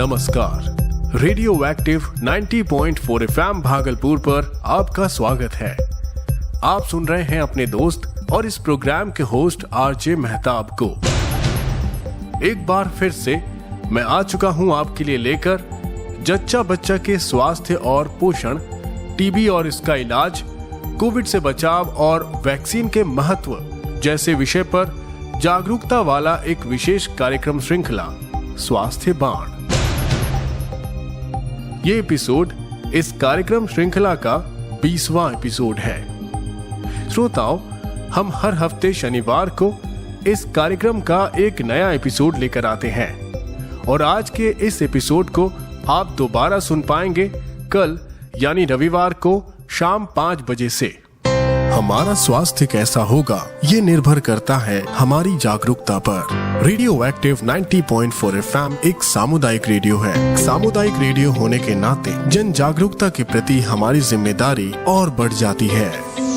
नमस्कार। Radio active 90.4 FM Bhagalpur पर आपका स्वागत है। आप सुन रहे हैं अपने दोस्त और इस प्रोग्राम के होस्ट आरजे मेहताब को। एक बार फिर से मैं आ चुका हूं आपके लिए लेकर जच्चा बच्चा के स्वास्थ्य और पोषण, टीबी और इसका इलाज, कोविड से बचाव और वैक्सीन के महत्व जैसे विषय पर जागरूकता वाला एक विशेष कार्यक्रम श्रृंखला स्वास्थ्य बाण। ये एपिसोड इस कार्यक्रम श्रृंखला का 20वां एपिसोड है। श्रोताओ, हम हर हफ्ते शनिवार को इस कार्यक्रम का एक नया एपिसोड लेकर आते हैं और आज के इस एपिसोड को आप दोबारा सुन पाएंगे कल यानी रविवार को शाम 5 बजे से। हमारा स्वास्थ्य कैसा होगा ये निर्भर करता है हमारी जागरूकता पर। रेडियो एक्टिव 90.4 FM एक सामुदायिक रेडियो है। सामुदायिक रेडियो होने के नाते जन जागरूकता के प्रति हमारी जिम्मेदारी और बढ़ जाती है।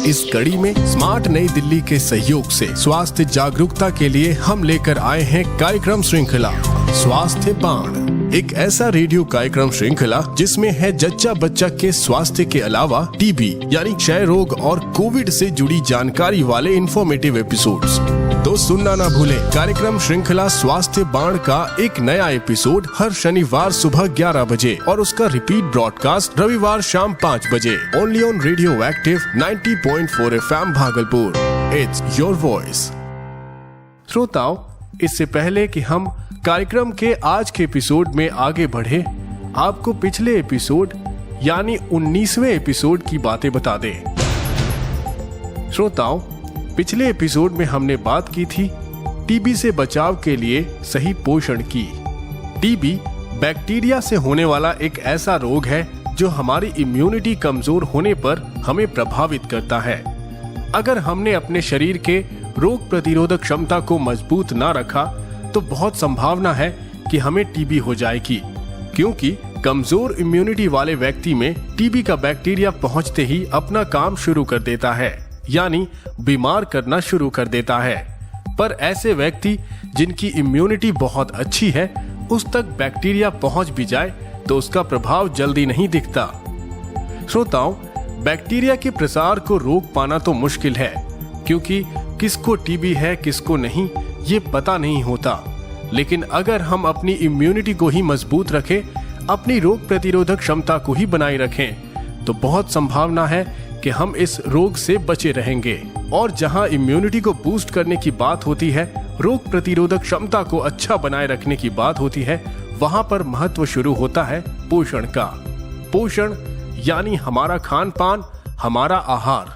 इस कड़ी में स्मार्ट नई दिल्ली के सहयोग से स्वास्थ्य जागरूकता के लिए हम लेकर आए हैं कार्यक्रम श्रृंखला स्वास्थ्य बाण। एक ऐसा रेडियो कार्यक्रम श्रृंखला जिसमें है जच्चा बच्चा के स्वास्थ्य के अलावा टीबी यानी क्षय रोग और कोविड से जुड़ी जानकारी वाले इंफॉर्मेटिव एपिसोड्स। तो सुनना ना भूलें कार्यक्रम श्रृंखला स्वास्थ्य बाण का एक नया एपिसोड हर शनिवार सुबह 11 बजे और उसका रिपीट ब्रॉडकास्ट रविवार शाम 5 बजे only on radio active 90.4 FM Bhagalpur. It's your voice. श्रोताओ, इससे पहले कि हम कार्यक्रम के आज के एपिसोड में आगे बढ़े, आपको पिछले एपिसोड यानी 19वें एपिसोड की बातें बता दें। श्रोताओं, पिछले एपिसोड में हमने बात की थी टीबी से बचाव के लिए सही पोषण की। टीबी बैक्टीरिया से होने वाला एक ऐसा रोग है जो हमारी इम्यूनिटी कमजोर होने पर हमें प्रभावित करता है। अगर हमने अपने शरीर के रोग प्रतिरोधक क्षमता को मजबूत ना रखा तो बहुत संभावना है कि हमें टीबी हो जाएगी, क्योंकि कमजोर इम्यूनिटी वाले व्यक्ति में टीबी का बैक्टीरिया पहुंचते ही अपना काम शुरू कर देता है, यानी बीमार करना शुरू कर देता है। पर ऐसे व्यक्ति जिनकी इम्यूनिटी बहुत अच्छी है, उस तक बैक्टीरिया पहुंच भी जाए तो उसका प्रभाव जल्दी नहीं दिखता। श्रोताओं, बैक्टीरिया के प्रसार को रोक पाना तो मुश्किल है, क्योंकि किसको टीबी है किसको नहीं ये पता नहीं होता। लेकिन अगर हम अपनी इम्यूनिटी को ही मजबूत रखें, अपनी रोग प्रतिरोधक क्षमता को ही बनाए रखें, तो बहुत संभावना है कि हम इस रोग से बचे रहेंगे। और जहां इम्यूनिटी को बूस्ट करने की बात होती है, रोग प्रतिरोधक क्षमता को अच्छा बनाए रखने की बात होती है, वहां पर महत्व शुरू होता है पोषण का। पोषण यानी हमारा खान पान, हमारा आहार।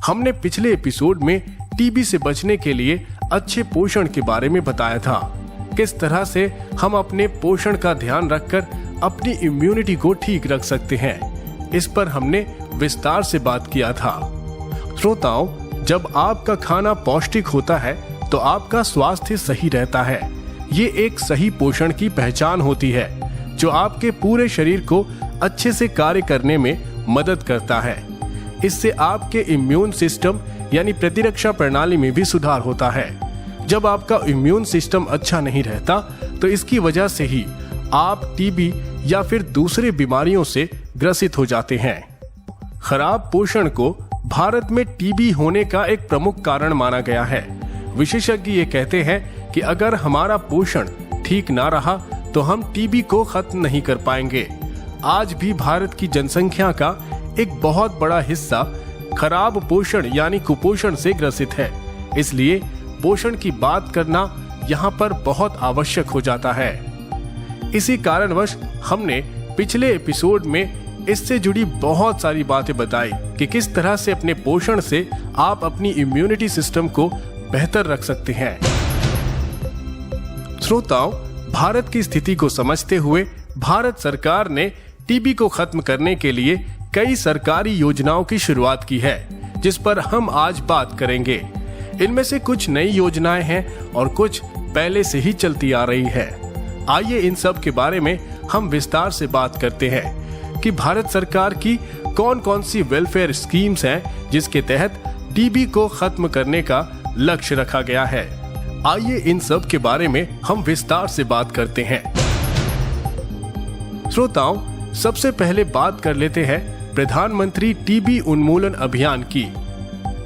हमने पिछले एपिसोड में टीबी से बचने के लिए अच्छे पोषण के बारे में बताया था। किस तरह से हम अपने पोषण का ध्यान रखकर अपनी इम्यूनिटी को ठीक रख सकते हैं, इस पर हमने विस्तार से बात किया था। श्रोताओं, जब आपका खाना पौष्टिक होता है तो आपका स्वास्थ्य सही रहता है। ये एक सही पोषण की पहचान होती है जो आपके पूरे शरीर को अच्छे से कार्य करने में मदद करता है। इससे आपके इम्यून सिस्टम यानी प्रतिरक्षा प्रणाली में भी सुधार होता है। जब आपका इम्यून सिस्टम अच्छा नहीं रहता तो इसकी वजह से ही आप टीबी या फिर दूसरे बीमारियों से ग्रसित हो जाते हैं। खराब पोषण को भारत में टीबी होने का एक प्रमुख कारण माना गया है। विशेषज्ञ ये कहते हैं कि अगर हमारा पोषण ठीक ना रहा तो हम टीबी को खत्म नहीं कर पाएंगे। आज भी भारत की जनसंख्या का एक बहुत बड़ा हिस्सा खराब पोषण यानी कुपोषण से ग्रसित है। इसलिए पोषण की बात करना यहाँ पर बहुत आवश्यक हो जाता है। इसी कारणवश हमने पिछले एपिसोड में इससे जुड़ी बहुत सारी बातें बताई कि किस तरह से अपने पोषण से आप अपनी इम्यूनिटी सिस्टम को बेहतर रख सकते हैं। श्रोताओं, भारत की स्थिति को समझते हुए भारत सरकार ने टीबी को खत्म करने के लिए कई सरकारी योजनाओं की शुरुआत की है, जिस पर हम आज बात करेंगे। इनमें से कुछ नई योजनाएं हैं और कुछ पहले से ही चलती आ रही है। आइए इन सब के बारे में हम विस्तार से बात करते हैं कि भारत सरकार की कौन कौन सी वेलफेयर स्कीम्स हैं जिसके तहत टीबी को खत्म करने का लक्ष्य रखा गया है। आइए इन सब के बारे में हम विस्तार से बात करते हैं। श्रोताओं, सबसे पहले बात कर लेते हैं प्रधानमंत्री टीबी उन्मूलन अभियान की।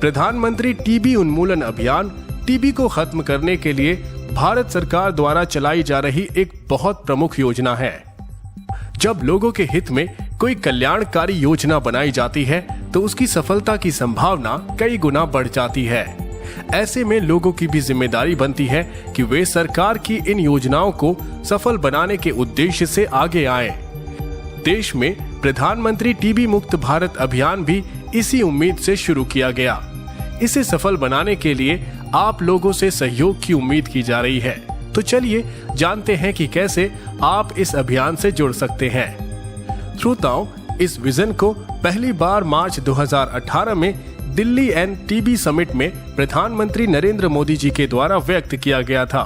प्रधानमंत्री टीबी उन्मूलन अभियान टीबी को खत्म करने के लिए भारत सरकार द्वारा चलाई जा रही एक बहुत प्रमुख योजना है। जब लोगों के हित में कोई कल्याणकारी योजना बनाई जाती है तो उसकी सफलता की संभावना कई गुना बढ़ जाती है। ऐसे में लोगों की भी जिम्मेदारी बनती है कि वे सरकार की इन योजनाओं को सफल बनाने के उद्देश्य से आगे आए। देश में प्रधानमंत्री टीबी मुक्त भारत अभियान भी इसी उम्मीद से शुरू किया गया। इसे सफल बनाने के लिए आप लोगों से सहयोग की उम्मीद की जा रही है। तो चलिए जानते हैं कि कैसे आप इस अभियान से जुड़ सकते हैं। श्रोताओं, इस विजन को पहली बार मार्च 2018 में दिल्ली एंड टीबी समिट में प्रधानमंत्री नरेंद्र मोदी जी के द्वारा व्यक्त किया गया था।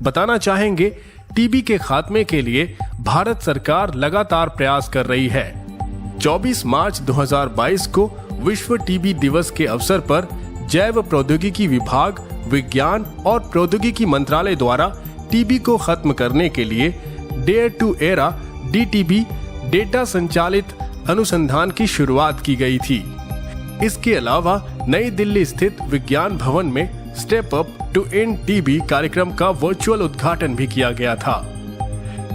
बताना चाहेंगे, टीबी के खात्मे के लिए भारत सरकार लगातार प्रयास कर रही है। 24 मार्च 2022 को विश्व टीबी दिवस के अवसर पर जैव प्रौद्योगिकी विभाग, विज्ञान और प्रौद्योगिकी मंत्रालय द्वारा टीबी को खत्म करने के लिए dare to era DTB data संचालित अनुसंधान की शुरुआत की गई थी। इसके अलावा नई दिल्ली स्थित विज्ञान भवन में step up to end TB कार्यक्रम का वर्चुअल उद्घाटन भी किया गया था।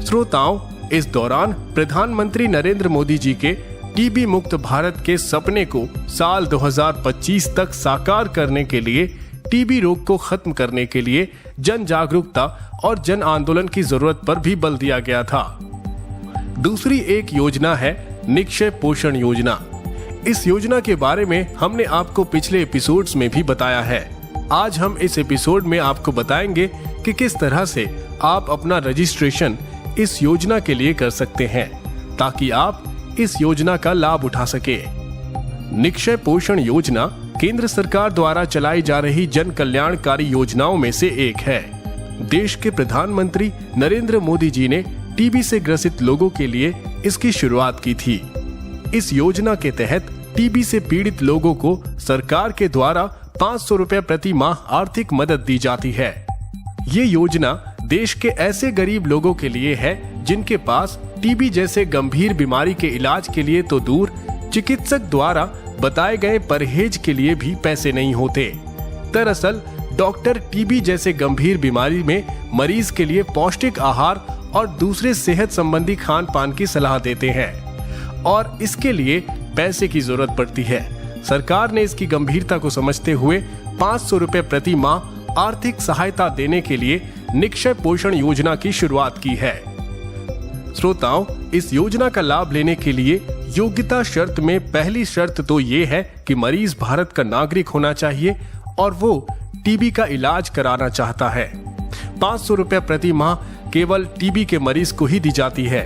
श्रोताओं, इस दौरान प्रधानमंत्री नरेंद्र मोदी जी के टीबी मुक्त भारत के सपने को साल 2025 तक साकार करने के लिए टीबी रोग को खत्म करने के लिए जन जागरूकता और जन आंदोलन की जरूरत पर भी बल दिया गया था। दूसरी एक योजना है निक्षय पोषण योजना। इस योजना के बारे में हमने आपको पिछले एपिसोड्स में भी बताया है। आज हम इस एपिसोड में आपको बताएंगे कि किस तरह से आप अपना रजिस्ट्रेशन इस योजना के लिए कर सकते हैं ताकि आप इस योजना का लाभ उठा सके। निक्षय पोषण योजना केंद्र सरकार द्वारा चलाई जा रही जन कल्याणकारी योजनाओं में से एक है। देश के प्रधानमंत्री नरेंद्र मोदी जी ने टीबी से ग्रसित लोगों के लिए इसकी शुरुआत की थी। इस योजना के तहत टीबी से पीड़ित लोगों को सरकार के द्वारा 500 रुपए प्रति माह आर्थिक मदद दी जाती है। ये योजना देश के ऐसे गरीब लोगों के लिए है जिनके पास टीबी जैसे गंभीर बीमारी के इलाज के लिए तो दूर, चिकित्सक द्वारा बताए गए परहेज के लिए भी पैसे नहीं होते। दरअसल डॉक्टर टीबी जैसे गंभीर बीमारी में मरीज के लिए पौष्टिक आहार और दूसरे सेहत संबंधी खान पान की सलाह देते हैं और इसके लिए पैसे की जरूरत पड़ती है। सरकार ने इसकी गंभीरता को समझते हुए 500 रुपए प्रति माह आर्थिक सहायता देने के लिए निक्षय पोषण योजना की शुरुआत की है। श्रोताओं, इस योजना का लाभ लेने के लिए योग्यता शर्त में पहली शर्त तो ये है कि मरीज भारत का नागरिक होना चाहिए और वो टीबी का इलाज कराना चाहता है। 500 रुपए प्रति माह केवल टीबी के मरीज को ही दी जाती है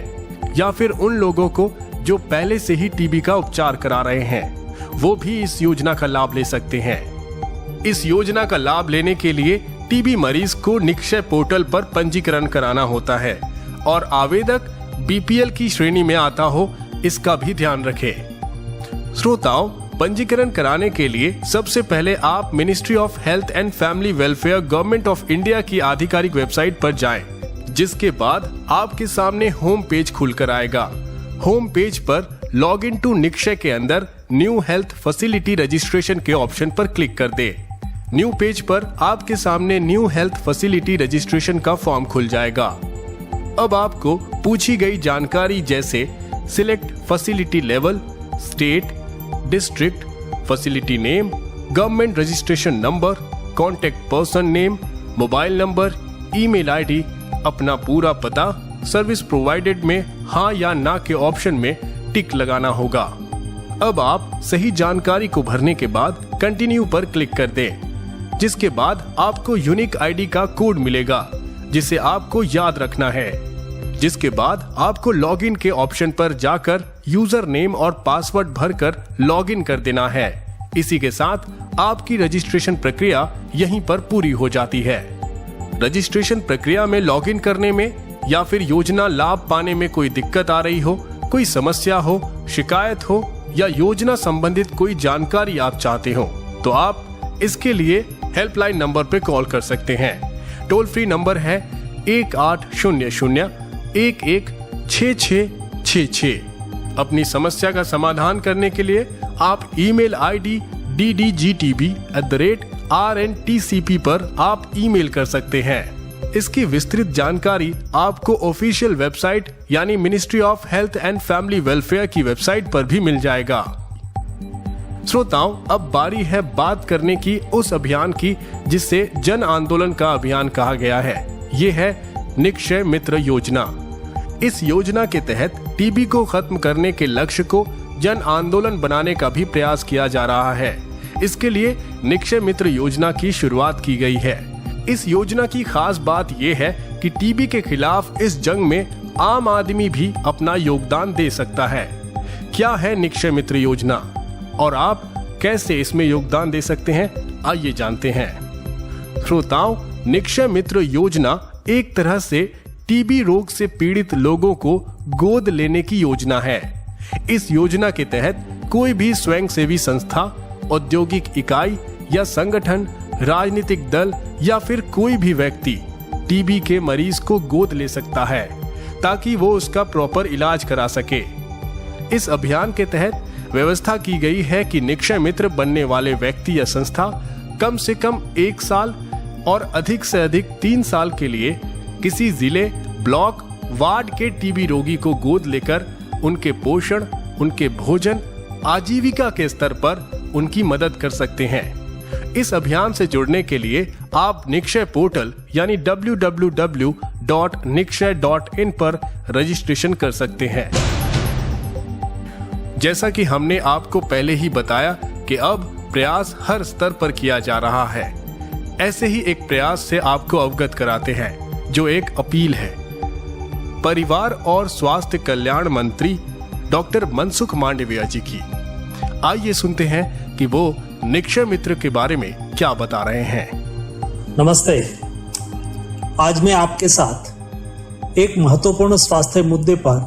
या फिर उन लोगों को जो पहले से ही टीबी का उपचार करा रहे हैं, वो भी इस योजना का लाभ ले सकते हैं। इस योजना का लाभ लेने के लिए टीबी मरीज को निक्षय पोर्टल पर पंजीकरण कराना होता है और आवेदक BPL की श्रेणी में आता हो, इसका भी ध्यान रखें। श्रोताओं, पंजीकरण कराने के लिए सबसे पहले आप ministry of health and family welfare government of India की आधिकारिक वेबसाइट पर जाएं, जिसके बाद आपके सामने होम पेज खुलकर आएगा। होम पेज पर लॉग इन टू निक्षय के अंदर न्यू हेल्थ फैसिलिटी रजिस्ट्रेशन के ऑप्शन पर क्लिक कर दे। न्यू पेज पर आपके सामने न्यू हेल्थ फैसिलिटी रजिस्ट्रेशन का फॉर्म खुल जाएगा। अब आपको पूछी गई जानकारी जैसे select facility level, state, district, facility name, government registration number, contact person name, mobile number, email ID, अपना पूरा पता, सर्विस प्रोवाइडेड में हाँ या ना के ऑप्शन में टिक लगाना होगा। अब आप सही जानकारी को भरने के बाद कंटिन्यू पर क्लिक कर दें, जिसके बाद आपको यूनिक आईडी का कोड मिलेगा जिसे आपको याद रखना है। जिसके बाद आपको लॉगिन के ऑप्शन पर जाकर यूजर नेम और पासवर्ड भरकर लॉगिन कर देना है। इसी के साथ आपकी रजिस्ट्रेशन प्रक्रिया यहीं पर पूरी हो जाती है। रजिस्ट्रेशन प्रक्रिया में लॉगिन करने में या फिर योजना लाभ पाने में कोई दिक्कत आ रही हो, कोई समस्या हो, शिकायत हो या योजना संबंधित कोई जानकारी आप चाहते हो तो आप इसके लिए हेल्पलाइन नंबर पे कॉल कर सकते हैं। टोल फ्री नंबर है 1800 11 66 6666। अपनी समस्या का समाधान करने के लिए आप ईमेल आईडी ddgtb@rntcp पर आप ईमेल कर सकते हैं। इसकी विस्तृत जानकारी आपको ऑफिशियल वेबसाइट यानी ministry of health and family welfare की वेबसाइट पर भी मिल जाएगा। श्रोताओं, अब बारी है बात करने की उस अभियान की जिससे जन आंदोलन का अभियान कहा गया है। ये है निक्षय मित्र योजना। इस योजना के तहत टीबी को खत्म करने के लक्ष्य को जन आंदोलन बनाने का भी प्रयास किया जा रहा है। इसके लिए निक्षय मित्र योजना की शुरुआत की गई है। इस योजना की खास बात यह है कि टीबी के खिलाफ इस जंग में आम आदमी भी अपना योगदान दे सकता है। क्या है निक्षय मित्र योजना और आप कैसे इसमें योगदान दे सकते हैं, आइए जानते हैं। श्रोताओं, निक्षय मित्र योजना एक तरह से टीबी रोग से पीड़ित लोगों को गोद लेने की योजना है। इस योजना के तहत कोई भी स्वयंसेवी संस्था, औद्योगिक इकाई या संगठन, राजनीतिक दल या फिर कोई भी व्यक्ति टीबी के मरीज को गोद ले सकता है ताकि वो उसका प्रॉपर इलाज करा सके। इस अभियान के तहत व्यवस्था की गई है कि निक्षय मित्र बनने वाले व्यक्ति या संस्था कम से कम 1 साल और अधिक से अधिक 3 साल के लिए किसी जिले, ब्लॉक, वार्ड के टीबी रोगी को गोद लेकर उनके पोषण, उनके भोजन, आजीविका के स्तर पर उनकी मदद कर सकते हैं। इस अभियान से जुड़ने के लिए आप निक्षय पोर्टल यानी www.nikshay.in पर रजिस्ट्रेशन कर सकते हैं। जैसा कि हमने आपको पहले ही बताया कि अब प्रयास हर स्तर पर किया जा रहा है। ऐसे ही एक प्रयास से आपको अवगत कराते हैं जो एक अपील है। परिवार और स्वास्थ्य कल्याण मंत्री डॉक्टर मनसुख मांडविया जी की। आइए सुनते हैं कि वो निक्षय मित्र के बारे में क्या बता रहे हैं। नमस्ते। आज मैं आपके साथ एक महत्वपूर्ण स्वास्थ्य मुद्दे पर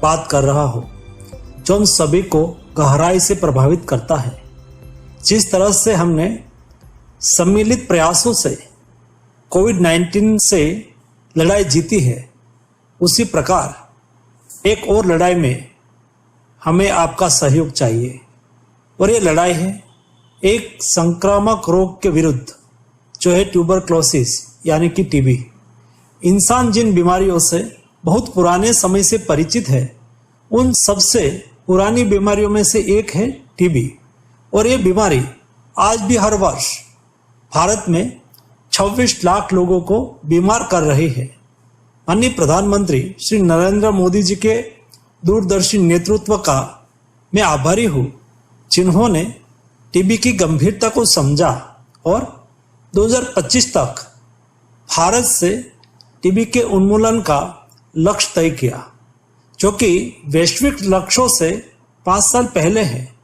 बात कर रहा हूँ जो हम सभी को गहराई से प्रभावित करता है। जिस तरह से हमने सम्मिलित प्रयासों से कोविड-19 से लड़ाई जीती है, उसी प्रकार एक और लड़ाई में हमें आपका सहयोग चाहिए। और ये लड़ाई है एक संक्रामक रोग के विरुद्ध जो है ट्यूबरक्लोसिस यानी कि टीबी। इंसान जिन बीमारियों से बहुत पुराने समय से परिचित है, उन सबसे पुरानी बीमारियों में से एक है टीबी। और ये बीमारी आज भी हर वर्ष भारत में 26 लाख लोगों को बीमार कर रही है। माननीय प्रधानमंत्री श्री नरेंद्र मोदी जी के दूरदर्शी नेतृत्व का मैं आभारी हूँ, जिन्होंने टीबी की गंभीरता को समझा और 2025 तक भारत से टीबी के उन्मूलन का लक्ष्य तय किया, जो कि वैश्विक लक्ष्यों से 5 साल पहले है।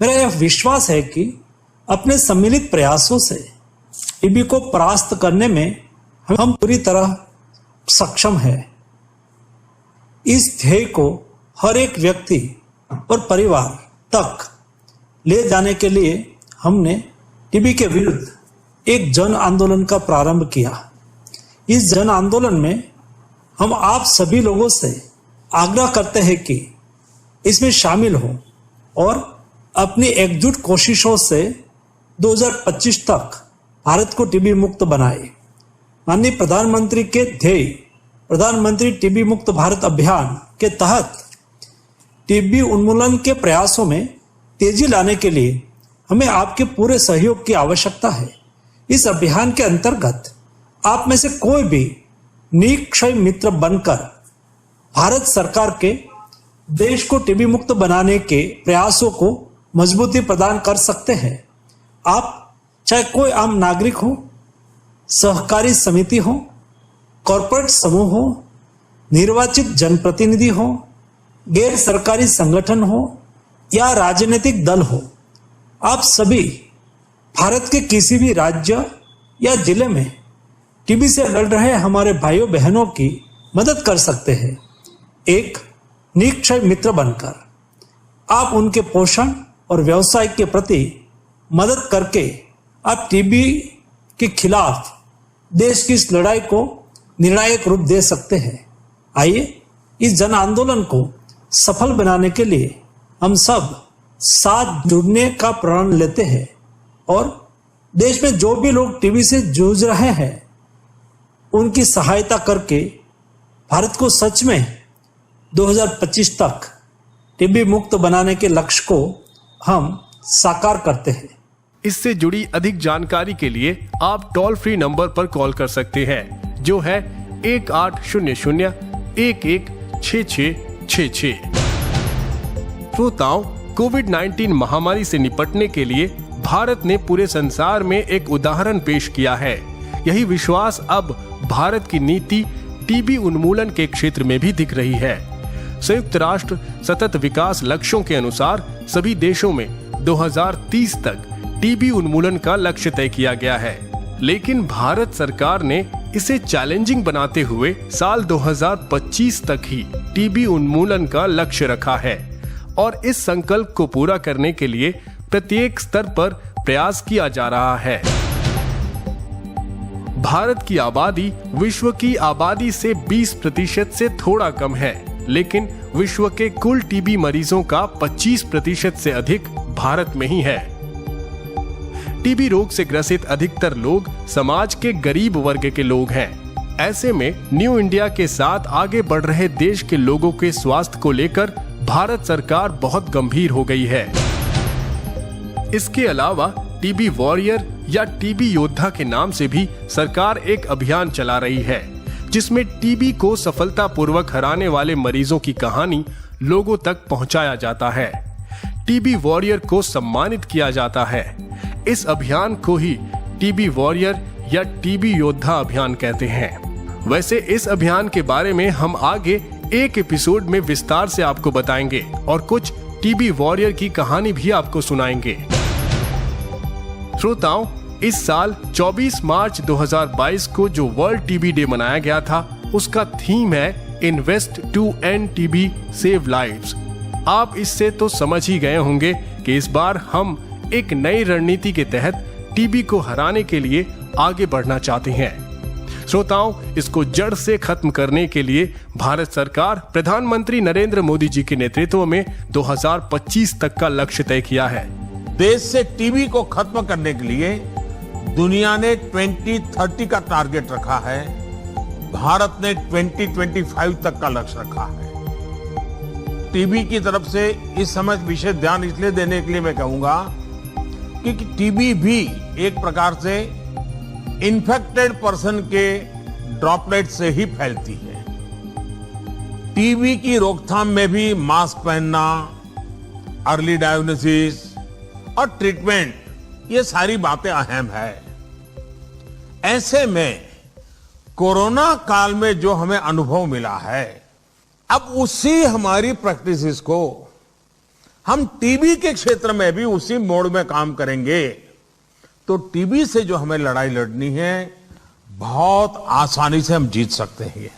मेरा यह विश्वास है कि अपने सम्मिलित प्रयासों से टीबी को परास्त करने में हम पूरी तरह सक्षम है। इस ध्येय को हर एक व्यक्ति और परिवार तक ले जाने के लिए हमने टीबी के विरुद्ध एक जन आंदोलन का प्रारंभ किया। इस जन आंदोलन में हम आप सभी लोगों से आग्रह करते हैं कि इसमें शामिल हो और अपनी एकजुट कोशिशों से 2025 तक भारत को टीबी मुक्त बनाए। माननीय प्रधानमंत्री के ध्येय प्रधानमंत्री टीबी मुक्त भारत अभियान के तहत टीबी उन्मूलन के प्रयासों में तेजी लाने के लिए हमें आपके पूरे सहयोग की आवश्यकता है। इस अभियान के अंतर्गत आप में से कोई भी निक्षय मित्र बनकर भारत सरकार के देश को टीबी मुक्त बनाने के प्रयासों को मजबूती प्रदान कर सकते हैं। आप चाहे कोई आम नागरिक हो, सहकारी समिति हो, कॉरपोरेट समूह हो, निर्वाचित जनप्रतिनिधि हो, गैर सरकारी संगठन हो या राजनीतिक दल हो, आप सभी भारत के किसी भी राज्य या जिले में टीबी से लड़ रहे हमारे भाइयों बहनों की मदद कर सकते हैं। एक निक्षय मित्र बनकर आप उनके पोषण और व्यवसाय के प्रति मदद करके आप टीबी के खिलाफ देश की इस लड़ाई को निर्णायक रूप दे सकते हैं। आइए इस जन आंदोलन को सफल बनाने के लिए हम सब साथ जुड़ने का प्रण लेते हैं और देश में जो भी लोग टीबी से जूझ रहे हैं उनकी सहायता करके भारत को सच में 2025 तक टीबी मुक्त बनाने के लक्ष्य को हम साकार करते हैं। इससे जुड़ी अधिक जानकारी के लिए आप टोल फ्री नंबर पर कॉल कर सकते हैं जो है 1800-116666। श्रोताओं, कोविड-19 महामारी से निपटने के लिए भारत ने पूरे संसार में एक उदाहरण पेश किया है। यही विश्वास अब भारत की नीति टीबी उन्मूलन के क्षेत्र में भी दिख रही है। संयुक्त राष्ट्र सतत विकास लक्ष्यों के अनुसार सभी देशों में 2030 तक टीबी उन्मूलन का लक्ष्य तय किया गया है, लेकिन भारत सरकार ने इसे चैलेंजिंग बनाते हुए साल 2025 तक ही टीबी उन्मूलन का लक्ष्य रखा है और इस संकल्प को पूरा करने के लिए प्रत्येक स्तर पर प्रयास किया जा रहा है। भारत की आबादी विश्व की आबादी से 20% से थोड़ा कम है, लेकिन विश्व के कुल टीबी मरीजों का 25% से अधिक भारत में ही है। टीबी रोग से ग्रसित अधिकतर लोग समाज के गरीब वर्ग के लोग हैं। ऐसे में न्यू इंडिया के साथ आगे बढ़ रहे देश के लोगों के स्वास्थ्य को लेकर भारत सरकार बहुत गंभीर हो गई है। इसके अलावा टीबी वॉरियर या टीबी योद्धा के नाम से भी सरकार एक अभियान चला रही है, जिसमें टीबी को सफलतापूर्वक हराने वाले मरीजों की कहानी लोगों तक पहुंचाया जाता है। टीबी वॉरियर को सम्मानित किया जाता है। इस अभियान को ही टीबी वॉरियर या टीबी योद्धा अभियान कहते हैं। वैसे इस अभियान के बारे में हम आगे एक एपिसोड में विस्तार से आपको बताएंगे और कुछ टीबी वॉरियर की कहानी भी आपको सुनाएंगे। श्रोताओं, इस साल 24 मार्च 2022 को जो वर्ल्ड टीबी डे मनाया गया था, उसका थीम है invest to end TB save lives. आप इससे तो समझ ही गए होंगे कि इस बार हम एक नई रणनीति के तहत टीबी को हराने के लिए आगे बढ़ना चाहते हैं। श्रोताओं, इसको जड़ से खत्म करने के लिए भारत सरकार प्रधानमंत्री नरेंद्र मोदी जी के नेतृत्व में 2025 तक का लक्ष्य तय किया है। देश से टीबी को खत्म करने के लिए दुनिया ने 2030 का टारगेट रखा है। भारत ने 2025 तक का लक्ष्य रखा है। टीबी की तरफ से इस समय विशेष ध्यान इसलिए देने के लिए मैं कहूंगा क्योंकि टीबी भी एक प्रकार से इन्फेक्टेड पर्सन के ड्रॉपलेट से ही फैलती है। टीबी की रोकथाम में भी मास्क पहनना, अर्ली डायग्नोसिस और ट्रीटमेंट, ये सारी बातें अहम है। ऐसे में कोरोना काल में जो हमें अनुभव मिला है, अब उसी हमारी प्रैक्टिसेस को हम टीबी के क्षेत्र में भी उसी मोड में काम करेंगे तो टीबी से जो हमें लड़ाई लड़नी है बहुत आसानी से हम जीत सकते हैं।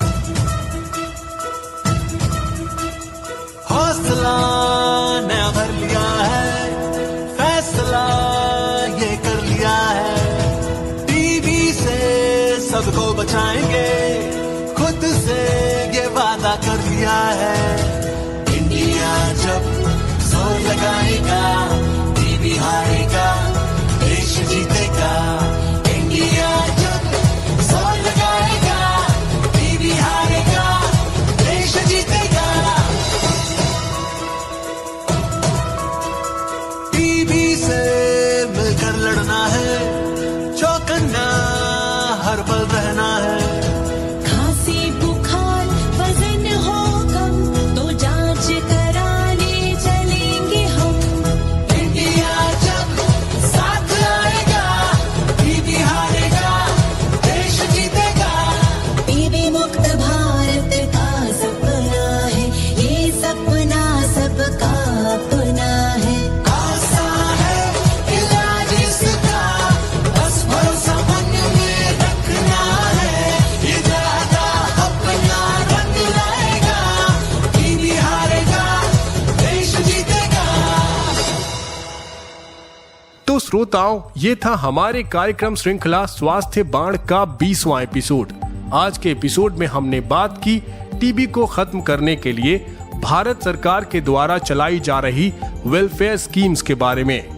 हौसला नया भर लिया है, फैसला ये कर लिया है, टीबी से सबको बचाएंगे, खुद से ये वादा कर लिया है। इंडिया जब जोर लगाएगा, टीबी हारेगा, देश जीतेगा। इंडिया जब जोर लगाएगा, टीबी हारेगा, देश जीतेगा। टीबी से मिलकर लड़ना है, चौकन्ना हर पल रहना है। खांसी बुखार वजन हो कम तो जांच कराने चलेंगे हम। इंडिया जब साथ आएगा, टीबी हारेगा, देश जीतेगा। टीबी मुक्त भारत का सपना है, ये सपना सबका अपना है। आसान है इलाज इसका, बस भरोसा मन में रखना है। ये ज्यादा अपना रंग लाएगा, टीबी हारेगा, देश जीतेगा। तो श्रोताओं, ये था हमारे कार्यक्रम श्रृंखला स्वास्थ्य बाण का 20वां एपिसोड। आज के एपिसोड में हमने बात की टीबी को खत्म करने के लिए भारत सरकार के द्वारा चलाई जा रही वेलफेयर स्कीम्स के बारे में।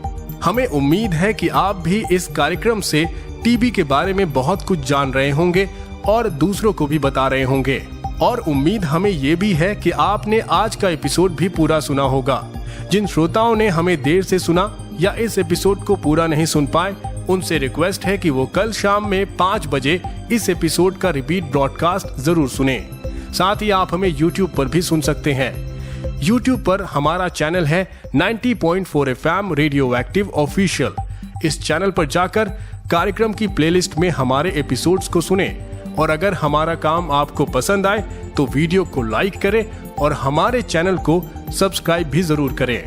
हमें उम्मीद है कि आप भी इस कार्यक्रम से टीबी के बारे में बहुत कुछ जान रहे होंगे और दूसरों को भी बता रहे होंगे। और उम्मीद हमें ये भी है कि आपने आज का एपिसोड भी पूरा सुना होगा। जिन श्रोताओं ने हमें देर से सुना या इस एपिसोड को पूरा नहीं सुन पाए, उनसे रिक्वेस्ट है कि वो कल शाम में 5 बजे इस एपिसोड का रिपीट ब्रॉडकास्ट जरूर सुने। साथ ही आप हमें YouTube पर भी सुन सकते हैं। YouTube पर हमारा चैनल है 90.4 FM रेडियो एक्टिव ऑफिशियल। इस चैनल पर जाकर कार्यक्रम की प्लेलिस्ट में हमारे एपिसोड्स को सुने और अगर हमारा काम आपको पसंद आए तो वीडियो को लाइक करें और हमारे चैनल को सब्सक्राइब भी जरूर करें।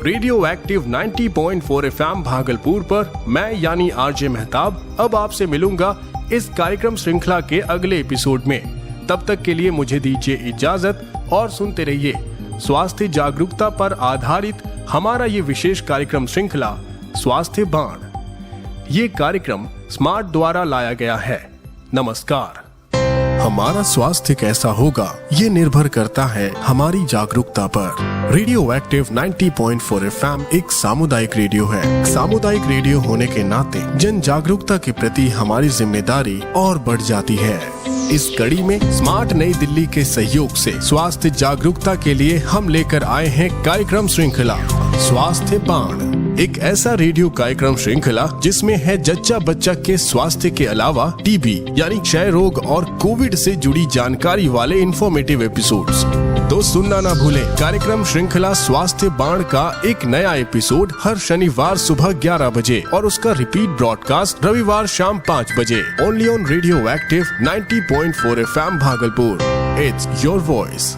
रेडियो एक्टिव 90.4 FM भागलपुर पर मैं यानी आरजे मेहताब अब आपसे मिलूंगा इस कार्यक्रम श्रृंखला के अगले एपिसोड में। तब तक के लिए मुझे दीजिए इजाजत और सुनते रहिए स्वास्थ्य जागरूकता पर आधारित हमारा ये विशेष कार्यक्रम श्रृंखला स्वास्थ्य बाण। ये कार्यक्रम स्मार्ट द्वारा लाया गया है। नमस्कार। हमारा स्वास्थ्य कैसा होगा ये निर्भर करता है हमारी जागरूकता पर। रेडियो एक्टिव 90.4 FM एक सामुदायिक रेडियो है। सामुदायिक रेडियो होने के नाते जन जागरूकता के प्रति हमारी जिम्मेदारी और बढ़ जाती है। इस कड़ी में स्मार्ट नई दिल्ली के सहयोग से स्वास्थ्य जागरूकता के लिए हम लेकर आए हैं कार्यक्रम श्रृंखला स्वास्थ्य बाण। एक ऐसा रेडियो कार्यक्रम श्रृंखला जिसमें है जच्चा बच्चा के स्वास्थ्य के अलावा टीबी यानी क्षय रोग और कोविड से जुड़ी जानकारी वाले इंफॉर्मेटिव एपिसोड्स। तो सुनना ना भूलें कार्यक्रम श्रृंखला स्वास्थ्य बाण का एक नया एपिसोड हर शनिवार सुबह 11 बजे और उसका रिपीट ब्रॉडकास्ट रविवार शाम 5 बजे only on radio active 90.4 FM Bhagalpur. It's your voice.